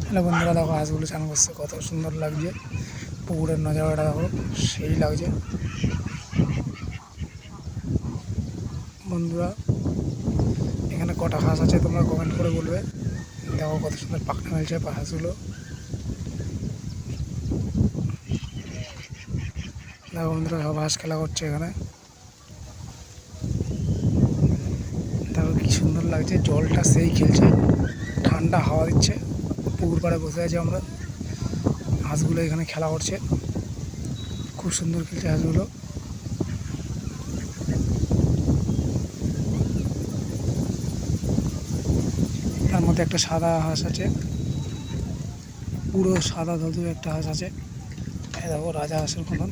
Hello বন্ধুরা, দেখো হাঁসগুলো চান করছে, কত সুন্দর লাগছে। পুকুরের নজারাটা দেখো, সেই লাগছে। বন্ধুরা, এখানে কটা হাঁস আছে তোমরা কমেন্ট করে বলবে। দেখো কত সুন্দর পাখনা মেলছে হাঁসগুলো। দেখো বন্ধুরা, সব হাঁস খেলা করছে এখানে। দেখো কি সুন্দর লাগছে, জলটা সেই খেলছে, ঠান্ডা হাওয়া দিচ্ছে। পুকুর পাড়ে বসে আছি আমরা, হাঁসগুলো এখানে খেলা করছে, খুব সুন্দর খেলছে হাঁসগুলো। তার মধ্যে একটা সাদা হাঁস আছে, পুরো সাদা ধবধবে একটা হাঁস আছে। এই দেখো রাজা হাঁসের মতন।